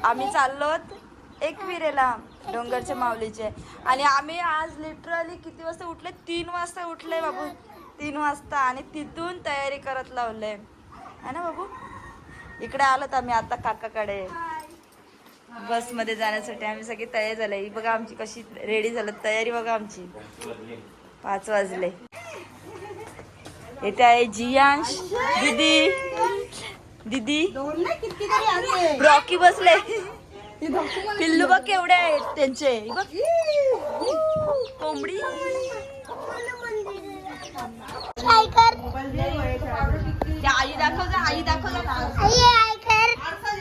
आम्ही चाललो एकविरेला डोंगरच्या माऊलीचे. आणि आम्ही आज लिटरली किती वाजता उठले? 3 वाजता उठले बाबू, 3 वाजता. आणि तिथून तयारी करत लावले है ना बाबू. इकडे आलोत आम्ही आता काकाकडे बसमध्ये जाण्यासाठी. आम्ही सगळी तयारी झाली. ही बघा आमची कशी रेडी झालं, तयारी बघा आमची. 5 वाजले. इथे आहे जियांश, दीदी, दीदी, रॉकी बसले. पिल्लू बघ केवढे आहेत त्यांचे. बघ कोंबडी. आई दाखव, आई दाखव.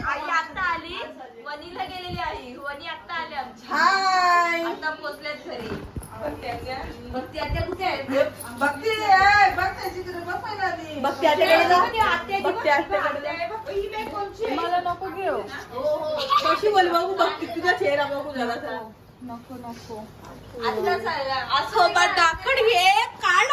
आई आता आली, वनीला गेलेली आई. वनी आता आली आमची. आता पोचल्यात घरी. भक्ती आत्या कुठे आहेत? भक्ती मला नको घेऊ. कशी बोल बघू भक्ती तुझा चेहरा बघू जरा. नको नको. सोबत दाखड घे. काढ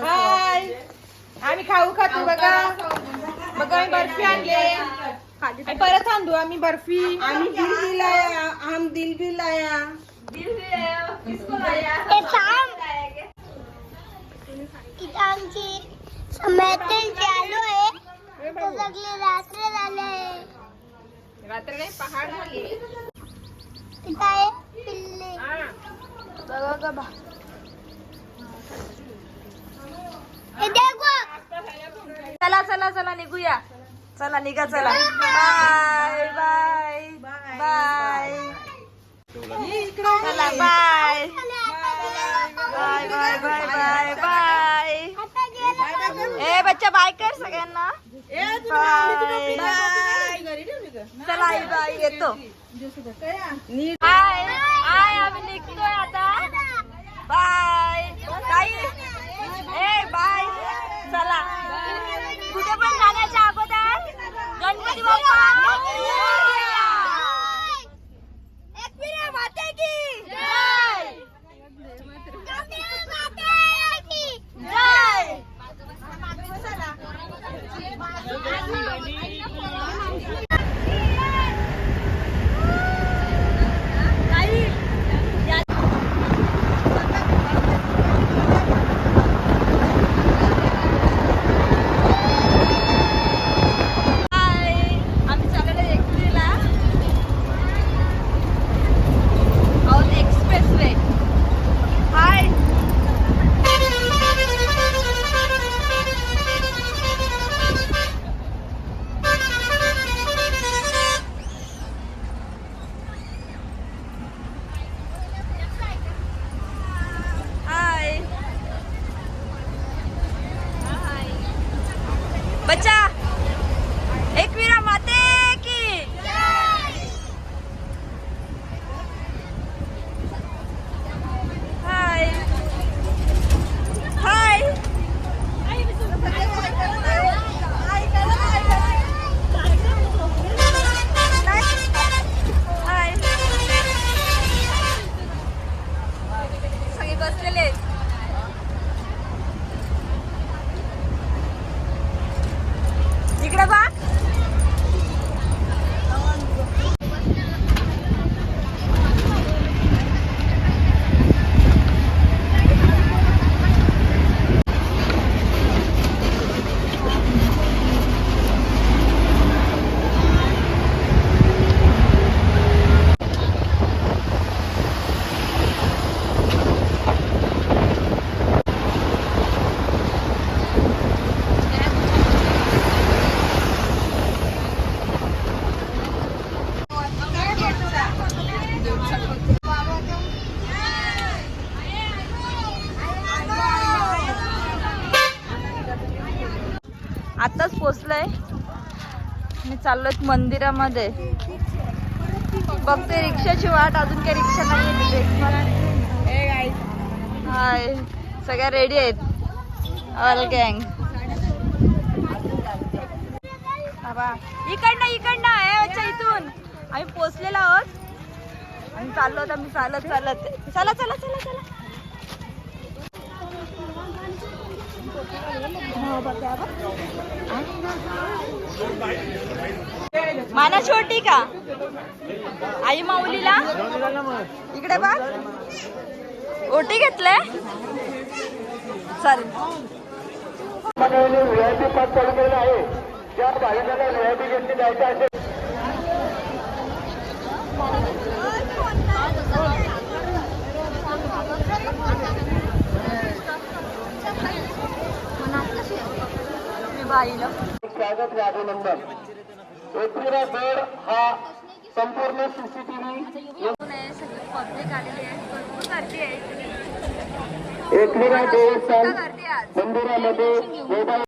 हाय. आम्ही खाऊ खातो बघा. बघा आम्ही बर्फी आणली. परत आणू आम्ही बर्फी. आम्ही दिल भी लाया. हम दिल भी लाया. आमची समर्थन चालू आहे. सगळे रात्र झाले आहे. रात्र नाही पहाड झाली. तिथं आहे पिल्ले. बघा का बा. चला चला चला निघूया. चला निघा चला. Bye bye bye. चला bye bye bye bye bye bye. ए बच्चा बाय कर सगळ्यांना. चला आई बाय येतो. हाय हाय. आम्ही निघतोय आता. बाय ताई. ए बाय. चला कुठे पण जाण्याच्या अगोदर गणपती बाप्पा माते की जय. जय. बच्चा एकविरा माते की हाय हाय. हाय. सगळे बसलेले. इकडे बा. आताच पोचलोय. मी चाललोय मंदिरामध्ये. बघते रिक्षाची वाट. अजून काही रिक्षा नाही आहे. हाय. सगळ्या रेडी आहेत. ऑल गँग. इकडनं इकडनं आहे. अच्छा इथून आम्ही पोचलेलो आहोत. आणि चाललो होता मी चालत चालत. चला चला चला चला. माना छोटी का आई माऊलीला इकडे बघ ओटी घेतलंय. चल व्हीआयपी पास चालू केलेला आहे. ज्या भाविकांना व्हीआयपी घेतली जायचं असेल स्वागत व अभिनंदन. 31 बेड हा संपूर्ण सीसीटीव्ही पब्लिक आलेली आहे भरपूर गर्दी आहे. 31 देवस्थान मंदिरामध्ये मोबाईल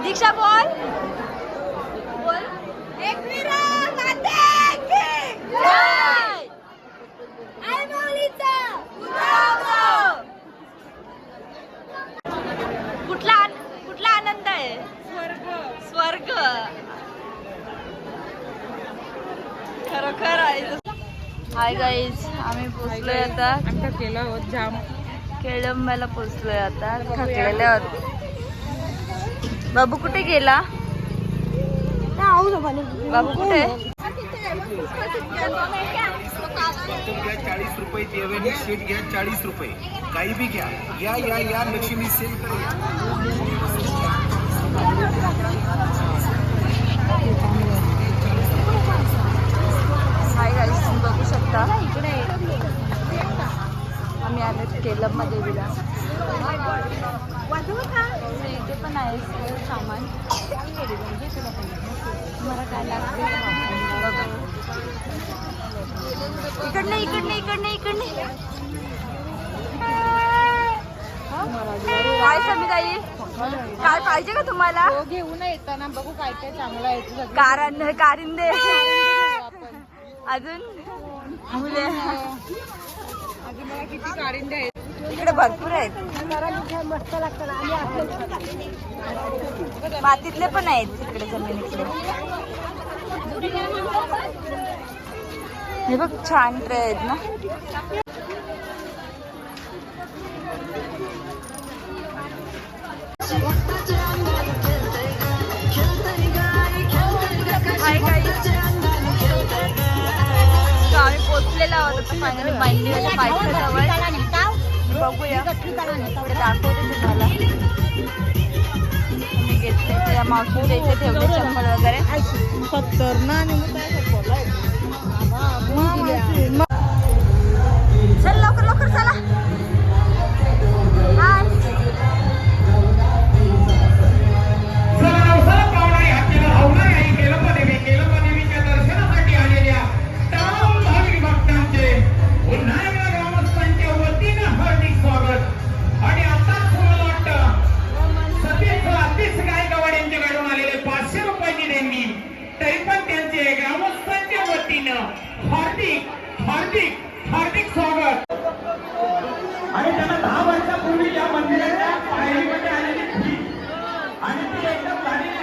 दीक्षा बोल बोल. एकविरा माते की जय. आई माऊलीचा उजाळा. कुठला आनंद आहे. स्वर्ग खरोखर आहे. हाय गाईज आम्ही पोचलोय आता. केला होत जाम केळंब्याला पोचलोय आता. थकलेले आहोत. बाबू कुठे गेला. बाबू कुठे. 40 रुपये जेवण शीट घ्या 40 रुपये काही बी घ्या. या या या लक्ष्मी सेल हाय गाईस तुम्ही बघू शकता आम्ही आलो केलममध्ये देवीला. इथे पण आहे सगळं सामान. तुम्हाला काय लागतं इकडनं इकडनं इकडनं इकडनं. काय समीताई काय पाहिजे का तुम्हाला. घेऊन येताना बघू काय काय चांगलं आहे. कारिंदे अजून मुले अजून मला किती कारिंदे आहेत. इकडे भरपूर आहेत. मातीतले पण आहेत इकडे जमिनीतले. हे बघ छान ट्रे आहेत ना. आम्ही पोचलेलो आहोत फायनली मंदिराच्या पायथ्याजवळ. बघूया पुढे दाखवते तुम्हाला. मी घेतले त्या मावशीच्या इथे ठेवले चप्पल वगैरे. चल लवकर लवकर चला. हाय केलंबादेवीच्या दर्शनासाठी आलेल्या तमाम भाविक भक्तांचे पुन्हा एकदा ग्रामस्थांच्या वतीनं हार्दिक स्वागत. आणि आता तुम्हाला वाटतं सतीश आतिश गायकवाड यांच्याकडून आलेले 500 रुपयाची देणगी. तरी पण त्यांचे ग्रामस्थांच्या वतीनं हार्दिक हार्दिक हार्दिक स्वागत. आणि त्यांना 10 वर्षापूर्वी या मंदिराच्या पायरीमध्ये आलेली फी आणि ती एकदम झालेली.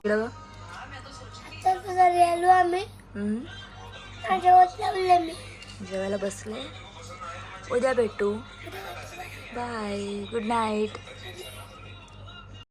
इकडं बघ. तर घरी आलो आम्ही जेवत लावले मी जेवायला बसले. उद्या भेटू. बाय. Good night.